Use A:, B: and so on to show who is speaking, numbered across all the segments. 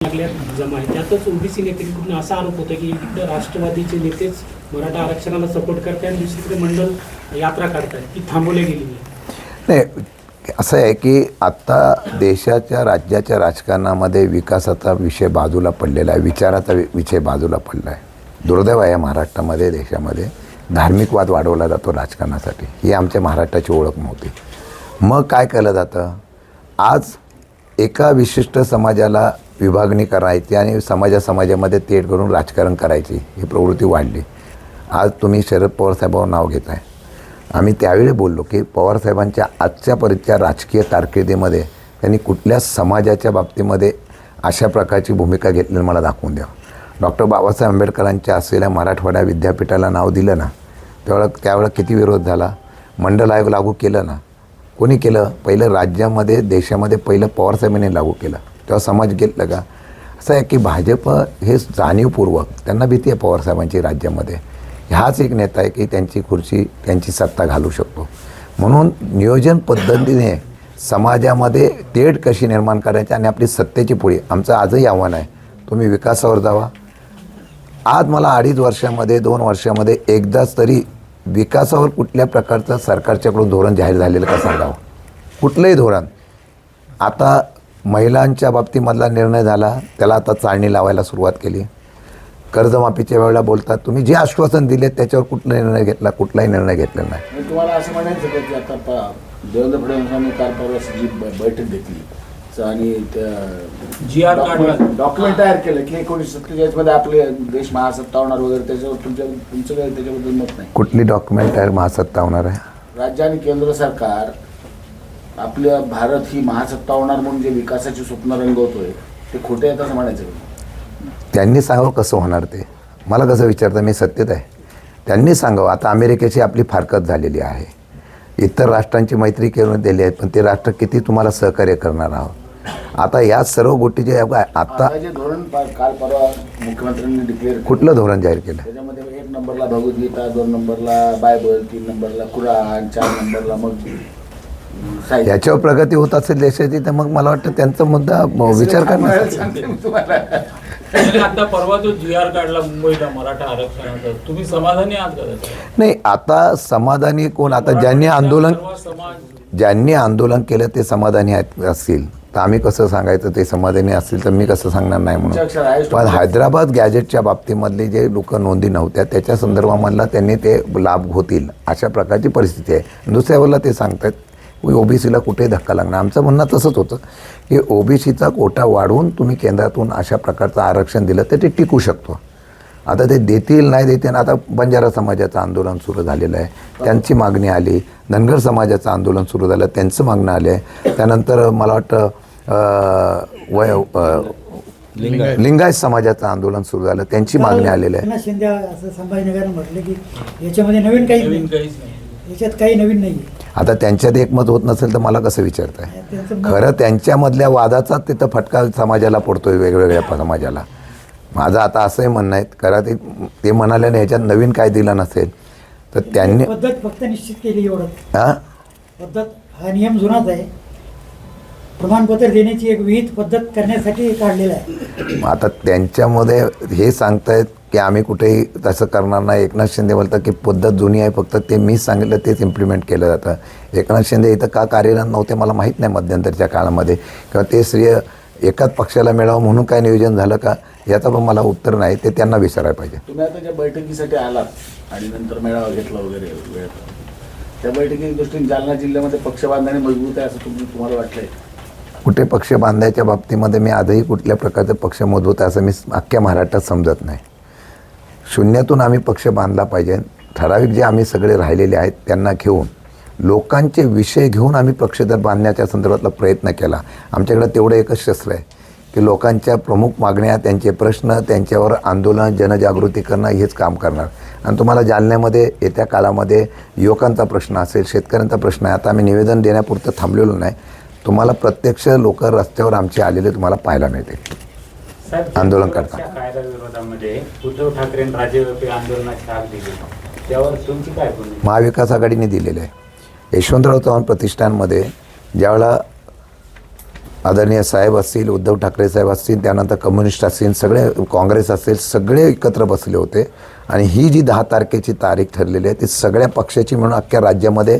A: लागल्यात जमा आहे. त्यातच ओबीसी नेत्यांकडून असा आरोप होतो की इकडे राष्ट्रवादीचे नेतेच मराठा आरक्षणाला सपोर्ट करतात आणि दुसरीकडे मंडल यात्रा काढतात ती थांबवली गेली
B: नाही. असं आहे की आत्ता देशाच्या राज्याच्या राजकारणामध्ये विकासाचा विषय बाजूला पडलेला आहे, विचाराचा विषय बाजूला पडला आहे. दुर्दैव आहे महाराष्ट्रामध्ये, देशामध्ये धार्मिक वाद वाढवला जातो राजकारणासाठी. ही आमच्या महाराष्ट्राची ओळख नव्हती. मग काय केलं जातं, आज एका विशिष्ट समाजाला विभागणी करायची आणि समाजामध्ये तेढ करून राजकारण करायची ही प्रवृत्ती वाढली. आज तुम्ही शरद पवार साहेबांवर नाव घेत आहे. आम्ही त्यावेळी बोललो की पवारसाहेबांच्या आजच्यापर्यंतच्या राजकीय कारकिर्दीमध्ये त्यांनी कुठल्या समाजाच्या बाबतीमध्ये अशा प्रकारची भूमिका घेतलेली मला दाखवून द्या. डॉक्टर बाबासाहेब आंबेडकरांच्या असलेल्या मराठवाडा विद्यापीठाला नाव दिलं ना, त्यावेळेला किती विरोध झाला. मंडल आयोग लागू केलं ना, कोणी केलं? पहिलं राज्यामध्ये देशामध्ये पहिलं पवारसाहेबांनी लागू केलं, तेव्हा समाज घेतलं का? असं आहे की भाजप हे जाणीवपूर्वक, त्यांना भीती आहे पवारसाहेबांची राज्यामध्ये. हाच एक नेता आहे की त्यांची खुर्ची, त्यांची सत्ता घालू शकतो. म्हणून नियोजन पद्धतीने समाजामध्ये तेढ कशी निर्माण करायची आणि आपली सत्तेची पोळी. आमचं आजही आव्हान आहे, तुम्ही विकासावर जावा. आज मला 2.5 वर्षामध्ये 2 वर्षामध्ये एकदाच तरी विकासावर कुठल्या प्रकारचं सरकारच्याकडून धोरण जाहीर झालेलं का सांगावं. कुठलंही धोरण. आता महिलांच्या बाबतीमधला निर्णय झाला, त्याला आता चाळणी लावायला सुरुवात केली. कर्जमाफीच्या वेळेला बोलतात, तुम्ही जे आश्वासन दिले त्याच्यावर कुठलाही निर्णय घेतला? कुठलाही निर्णय घेतलेला नाही.
C: तुम्हाला असं म्हणायचं का की आता देवेंद्र फडणवीसांनी काल परवा जी बैठक घेतली आणि डॉक्युमेंट तयार केलं की 1947 मध्ये आपले देश महासत्ता होणार वगैरे, त्याच्यावर तुमचं काही त्याच्याबद्दल मत नाही?
B: कुठली डॉक्युमेंट तयार महासत्ता होणार आहे?
C: राज्य आणि केंद्र सरकार आपल्या भारत ही महासत्ता होणार म्हणून जे विकासाची स्वप्न रंगवतोय ते खोटे आहेत असं म्हणायचं का?
B: त्यांनी सांगावं कसं होणार ते. मला कसं विचारतं, मी सत्तेत आहे. त्यांनी सांगावं. आता अमेरिकेची आपली फारकत झालेली आहे, इतर राष्ट्रांची मैत्री करून दिली आहे, पण ते राष्ट्र किती तुम्हाला सहकार्य करणार आहोत. आता या सर्व गोष्टी जे आता
C: जे धोरण काल परवा मुख्यमंत्र्यांनी डिक्लेअर,
B: कुठलं धोरण जाहीर केलं?
C: त्याच्यामध्ये 1 नंबरला भगवद्गीता, 2 नंबरला बायबल, 3 नंबरला कुराण, 4 नंबरला मग
B: याच्यावर प्रगती होत असेल देशाची, तर मग मला वाटतं त्यांचा मुद्दा विचार करणार.
A: आता परवा जो GR काढला मुंबईला मराठा आरक्षणाचा, तुम्ही समाधानी आहात का?
B: नाही, आता समाधानी कोण? आता ज्यांनी आंदोलन केलं ते समाधानी असतील तर आम्ही कसं सांगायचं ते समाधानी असतील तर मी कसं सांगणार नाही म्हणून. पण हैदराबाद गॅजेटच्या बाबतीमधले जे लोक नोंदी नव्हत्या त्याच्या संदर्भामधला त्यांनी ते लाभ होतील अशा प्रकारची परिस्थिती आहे. दुसऱ्यावरला ते सांगतात ओबीसीला कुठेही धक्का लागणार. आमचं म्हणणं तसंच होतं की ओबीसीचा कोटा वाढवून तुम्ही केंद्रातून अशा प्रकारचं आरक्षण दिलं तर ते टिकू शकतो. आता ते देतील नाही देतील. आता बंजारा समाजाचं आंदोलन सुरू झालेलं आहे, त्यांची मागणी आली. धनगर समाजाचं आंदोलन सुरू झालं, त्यांचं मागणं आलं आहे. त्यानंतर मला वाटतं लिंगायत समाजाचं आंदोलन सुरू झालं, त्यांची मागणी आलेली आहे.
D: शिंदे असं संभाजीनगरनं म्हटलं की याच्यामध्ये नवीन काहीच नाही, याच्यात काही नवीन नाही.
B: आता त्यांच्यात एकमत होत नसेल तर मला कसं विचारताय? खरं त्यांच्यामधल्या वादाचा तिथं फटका समाजाला पडतोय, वेगवेगळ्या समाजाला. माझं आता असंही म्हणणं आहे, खरं ते म्हणाले नाही ह्याच्यात नवीन काय दिलं नसेल तर त्यांनी
D: पद्धत फक्त निश्चित केली एवढं.
B: हां,
D: पद्धत हा नियम जुनाच आहे, प्रमाणपत्र देण्याची एक विहित पद्धत करण्यासाठी काढलेला आहे.
B: आता त्यांच्यामध्ये हे सांगतायत की आम्ही कुठेही तसं करणार नाही. एकनाथ शिंदे बोलतात की पद्धत जुनी आहे, फक्त ते मीच सांगितलं तेच इम्प्लिमेंट केलं जातं. एकनाथ शिंदे इथं का कार्यरत नव्हते मला माहीत नाही मध्यंतरच्या काळामध्ये, किंवा ते श्रेय एकाच पक्षाला मिळावं म्हणून काय नियोजन झालं का याचं पण मला उत्तर नाही. ते त्यांना विचारायला पाहिजे.
C: तुम्ही आता ज्या बैठकीसाठी आलात आणि नंतर मेळावा घेतला वगैरे वेळ, त्या बैठकीच्या दृष्टीने जालना जिल्ह्यामध्ये पक्ष बांधणी मजबूत आहे असं तुम्हाला वाटलंय?
B: कुठे पक्ष बांधायच्या बाबतीमध्ये मी आजही कुठल्या प्रकारचे पक्ष मजबूत आहे असं मी अख्ख्या महाराष्ट्रात समजत नाही. शून्यातून आम्ही पक्ष बांधला पाहिजे. ठराविक जे आम्ही सगळे राहिलेले आहेत त्यांना घेऊन, लोकांचे विषय घेऊन आम्ही पक्ष जर बांधण्याच्या संदर्भातला प्रयत्न केला. आमच्याकडे तेवढं एकच शस्त्र आहे की लोकांच्या प्रमुख मागण्या, त्यांचे प्रश्न, त्यांच्यावर आंदोलन, जनजागृती करणं हेच काम करणार. आणि तुम्हाला जालन्यामध्ये येत्या काळामध्ये युवकांचा प्रश्न असेल, शेतकऱ्यांचा प्रश्न आहे. आता आम्ही निवेदन देण्यापुरतं थांबलेलो नाही. तुम्हाला प्रत्यक्ष लोक रस्त्यावर आमचे आलेले तुम्हाला पाहायला मिळतील आंदोलन करता.
E: कायदा विरोधामध्ये उद्धव ठाकरेंनी राज्यव्यापी आंदोलनाची हाक दिली, त्यावर तुमची काय भूमिका?
B: महाविकास आघाडीने दिलेलं आहे. यशवंतराव चव्हाण प्रतिष्ठानमध्ये ज्यावेळेला आदरणीय साहेब असतील, उद्धव ठाकरे साहेब असतील, त्यानंतर कम्युनिस्ट असतील, सगळे काँग्रेस असेल, सगळे एकत्र बसले होते. आणि ही जी 10 तारखेची तारीख ठरलेली आहे ती सगळ्या पक्षाची म्हणून अख्ख्या राज्यामध्ये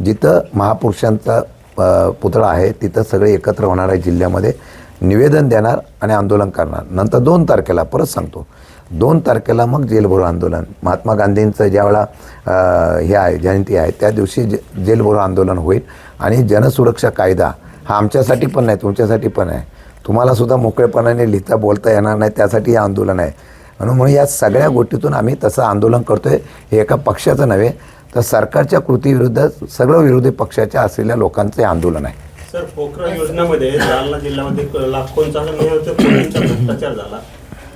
B: जिथं महापुरुषांचा पुतळा आहे तिथं सगळे एकत्र होणार आहे, जिल्ह्यामध्ये निवेदन देणार आणि आंदोलन करणार. नंतर 2 तारखेला परत सांगतो, 2 तारखेला मग जेलभरो आंदोलन. महात्मा गांधींचं ज्यावेळेला हे आहे जयंती आहे त्या दिवशी जेलभरो आंदोलन होईल. आणि जनसुरक्षा कायदा हा आमच्यासाठी पण नाही, तुमच्यासाठी पण आहे. तुम्हालासुद्धा मोकळेपणाने लिहिता बोलता येणार नाही, त्यासाठी हे आंदोलन आहे. म्हणून या सगळ्या गोष्टीतून आम्ही तसं आंदोलन करतो आहे. हे एका पक्षाचं नव्हे तर सरकारच्या कृतीविरुद्ध सगळं विरोधी पक्षाच्या असलेल्या लोकांचे आंदोलन आहे.
F: सर, पोखरण योजनेमध्ये जालना जिल्ह्यामध्ये लाखोंचा कोटींचा भ्रष्टाचार झाला.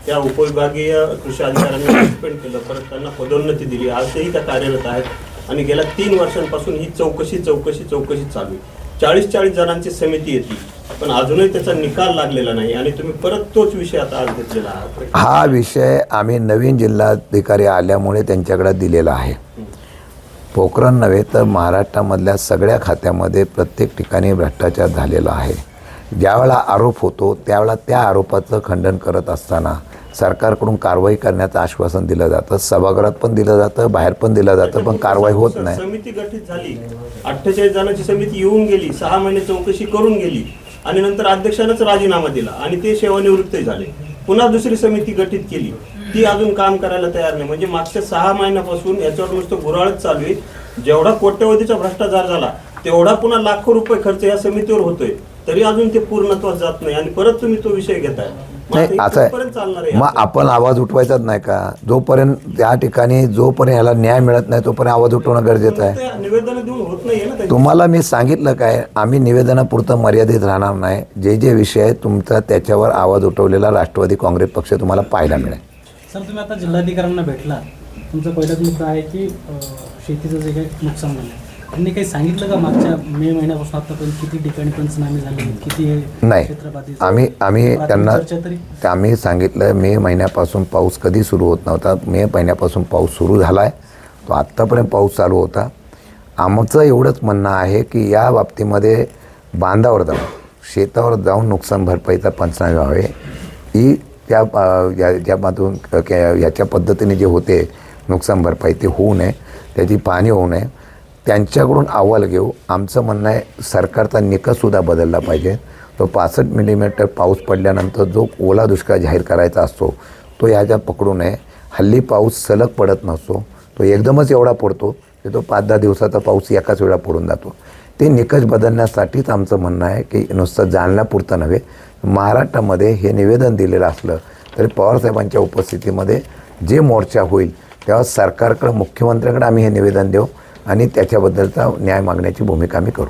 F: त्या उपविभागीय कृषी अधिकाऱ्यांनी सस्पेंड केलं, परत त्यांना पदोन्नती दिली. आजही त्या कार्यरत आहेत आणि गेल्या 3 वर्षांपासून ही चौकशी चालू आहे. 40 जणांची समिती येते, पण अजूनही त्याचा निकाल लागलेला नाही आणि तुम्ही परत तोच विषय आता आज घेतलेला आहात.
B: हा विषय आम्ही नवीन जिल्हाधिकारी आल्यामुळे त्यांच्याकडे दिलेला आहे. पोखरण नव्हे तर महाराष्ट्रामधल्या सगळ्या खात्यामध्ये प्रत्येक ठिकाणी भ्रष्टाचार झालेला आहे. ज्यावेळेला आरोप होतो त्यावेळेला त्या आरोपाचं खंडन करत असताना सरकारकडून कारवाई करण्याचं आश्वासन दिलं जातं, सभागृहात पण दिलं जातं, बाहेर पण दिलं जातं, पण कारवाई होत नाही.
F: समिती गठीत झाली, 48 जणांची समिती येऊन गेली, 6 महिने चौकशी करून गेली आणि नंतर अध्यक्षानंच राजीनामा दिला आणि ते सेवानिवृत्त झाले. पुन्हा दुसरी समिती गठीत केली, ती अजून काम करायला तयार नाही. म्हणजे मागच्या 6 महिन्यापासून याच्यावर नुसतं गुराळच चालू आहे. जेवढा कोट्यवधीचा भ्रष्टाचार झाला तेवढा पुन्हा लाखो रुपये खर्च या समितीवर होतोय, तरी अजून ते पूर्णत्वास जात नाही आणि परत तुम्ही तो विषय घेताय.
B: नाही असं आहे, मग आपण आवाज उठवायचाच नाही का? जोपर्यंत त्या ठिकाणी जोपर्यंत याला न्याय मिळत नाही तोपर्यंत आवाज उठवणं गरजेचं आहे.
F: निवेदन देऊन होत नाहीये ना.
B: तुम्हाला मी सांगितलं काय, आम्ही निवेदनापुरतं मर्यादित राहणार नाही. जे विषय आहे तुमचा त्याच्यावर आवाज उठवलेला राष्ट्रवादी काँग्रेस पक्ष तुम्हाला पाहायला मिळेल.
A: सर, तुम्ही आता जिल्हाधिकाऱ्यांना भेटला, तुमचा पहिलाच मुद्दा आहे की शेतीचं जे काही नुकसान झालं, त्यांनी काही सांगितलं का मागच्या मे महिन्यापासून आतापर्यंत किती ठिकाणी पंचनामे झाले, किती
B: नाही,
A: क्षेत्रपाती?
B: आम्ही त्यांना आम्ही सांगितलं मे महिन्यापासून पाऊस कधी सुरू होत नव्हता. मे महिन्यापासून पाऊस सुरू झाला आहे, तो आत्तापर्यंत पाऊस चालू होता. आमचं एवढंच म्हणणं आहे की या बाबतीमध्ये बांधावर जाऊन शेतावर जाऊन नुकसान भरपाईचा पंचनामे व्हावे. ही ज्यामधून याच्या पद्धतीने जे होते नुकसान भरपाई ते होऊ नये, त्याची पाहणी होऊ नये, त्यांच्याकडून अहवाल घेऊ. आमचं म्हणणं आहे सरकारचा निकषसुद्धा बदलला पाहिजे. तो 65 मिलीमीटर पाऊस पडल्यानंतर जो ओला दुष्काळ जाहीर करायचा असतो तो ह्याच्यात पकडू नये. हल्ली पाऊस सलग पडत नसतो, तो एकदमच एवढा पडतो की तो 5-10 दिवसाचा पाऊस एकाच वेळा पडून जातो. ते निकष बदलण्यासाठीच आमचं म्हणणं आहे की नुसतं जालन्यापुरतं नव्हे, महाराष्ट्रामध्ये हे निवेदन दिलेलं असलं तरी पवारसाहेबांच्या उपस्थितीमध्ये जे मोर्चा होईल तेव्हा सरकारकडं मुख्यमंत्र्यांकडे आम्ही हे निवेदन देऊ आणि त्याच्याबद्दलचा न्याय मागण्याची भूमिका आम्ही करू.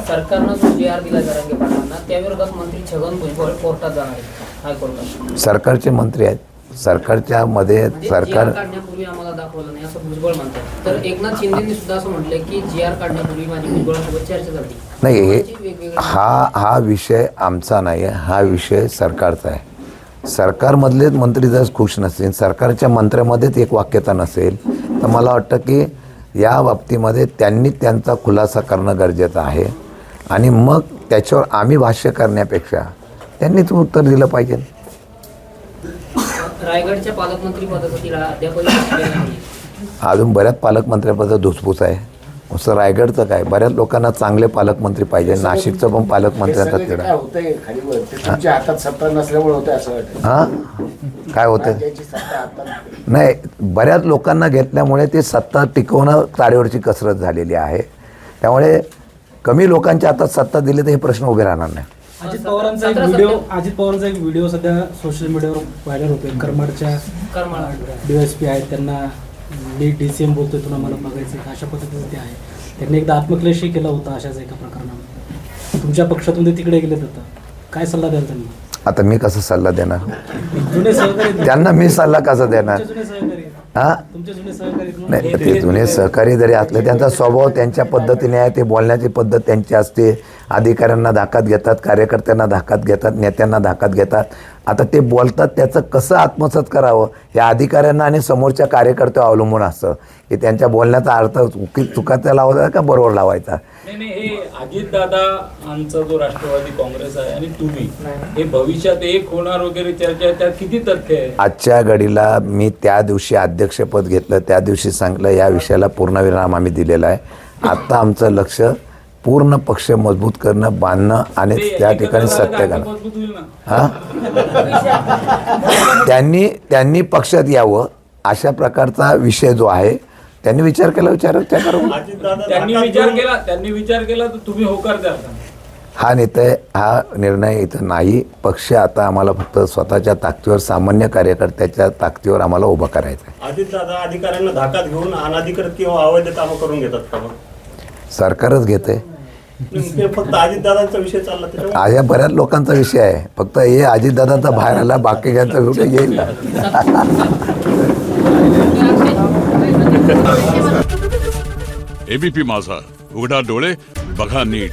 G: सरकारनं जो जी आर दिला जरांगे पाटलांना त्याविरोधात मंत्री छगन भुजबळ कोर्टात जाणार आहेत, हायकोर्टात.
B: सरकारचे मंत्री आहेत, सरकारच्या मध्ये सरकार
G: काढण्यापूर्वी आम्हाला दाखवलं नाही असं भुजबळ म्हणतात. तर एकनाथ शिंदेंनी सुद्धा असं म्हटलं की जी आर काढण्यापूर्वी माझी भुजबळासोबत चर्चा झाली.
B: नाही, हा विषय आमचा नाही आहे, हा विषय सरकारचा आहे. सरकारमधलेच मंत्री जर खुश नसतील, सरकारच्या मंत्र्यामध्येच एक वाक्यता नसेल, तर मला वाटतं की या बाबतीमध्ये त्यांनी त्यांचा खुलासा करणं गरजेचं आहे. आणि मग त्याच्यावर आम्ही भाष्य करण्यापेक्षा त्यांनीच उत्तर दिलं पाहिजे.
G: रायगडच्या पालकमंत्री पदासाठी अद्यापही
B: अजून बऱ्याच पालकमंत्र्यापदाचा धुसफूस आहे. नुसतं रायगडचं काय, बऱ्याच लोकांना चांगले पालकमंत्री पाहिजे. नाशिकचं पण पालकमंत्री आता
C: काय होतंय खालीवर ते तुमच्या हातात सत्ता नसल्यामुळे होतंय असं वाटतं.
B: हां, काय होतं
C: राज्याची सत्ता हातात
B: नाही, बऱ्याच लोकांना घेतल्यामुळे ते सत्ता टिकवणं तारेवरची कसरत झालेली आहे. त्यामुळे कमी लोकांच्या हातात सत्ता दिली तर हे प्रश्न उभे राहणार नाही.
A: अजित पवारांचा एक व्हिडिओ सध्या सोशल मीडियावर व्हायरल होतोय. करमाडच्या DSP आहेत, त्यांना DCM बोलतोय, तुला मला बघायचं अशा पद्धतीचं ते आहे. त्यांनी एकदा आत्मक्लेशही केला होता अशाच एका प्रकरणामध्ये. तुमच्या पक्षातून ते तिकडे गेले होतं, काय सल्ला द्याल त्यांना?
B: आता मी कसा सल्ला देणार
A: जुने सहकारी,
B: त्यांना? मी सल्ला कसा देणार?
A: जुने सहकारी,
B: हां,
A: तुमचे जुने सहकारी.
B: नाही, ते जुने सहकारी जरी असले त्यांचा स्वभाव त्यांच्या पद्धतीने आहे, ते बोलण्याची पद्धत त्यांची असते. अधिकाऱ्यांना धाकात घेतात, कार्यकर्त्यांना धाकात घेतात, नेत्यांना धाकात घेतात. आता ते बोलतात त्याचं कसं आत्मसात करावं या अधिकाऱ्यांना आणि समोरच्या कार्यकर्त्यावर अवलंबून असतं की त्यांच्या बोलण्याचा अर्थ चुकाचा लावायचा का बरोबर लावायचा.
H: नाही हे अजितदादांचा जो राष्ट्रवादी काँग्रेस आहे आणि तुम्ही हे भविष्यात एक होणार वगैरे चर्चा आहे, त्यात किती तथ्य आहे?
B: आजच्या घडीला मी त्या दिवशी अध्यक्षपद घेतलं त्या दिवशी सांगितलं या विषयाला पूर्णविराम आम्ही दिलेला आहे. आता आमचं लक्ष पूर्ण पक्ष मजबूत करणं, बांधणं आणि त्या ठिकाणी सत्य करणं.
H: मजबूत होईल ना.
B: हां त्यांनी पक्षात यावं अशा प्रकारचा विषय जो आहे त्यांनी विचार केला. विचार करू.
F: अजितदादा
H: त्यांनी
F: धाकात
H: विचार
F: घेऊन-
H: केला तर तुम्ही होकार द्या.
B: हा नेते हा निर्णय इथं नाही. पक्ष आता आम्हाला फक्त स्वतःच्या ताकदीवर, सामान्य कार्यकर्त्याच्या ताकदीवर आम्हाला उभं करायचं आहे.
F: अजितदादा अधिकाऱ्यांना धाकात घेऊन अनाधिकृत किंवा अवैध कामं करून घेतात का मग?
B: सरकारच घेते.
F: ते फक्त अजितदादांचा विषय चालला त्याच्यामुळे
B: अशा बऱ्याच लोकांचा विषय आहे. फक्त हे अजितदादांचा बाहेर आला, बाकीच्यांचा व्हिडिओ येईल.
I: एबीपी माझा, उघडा डोळे बघा नीट.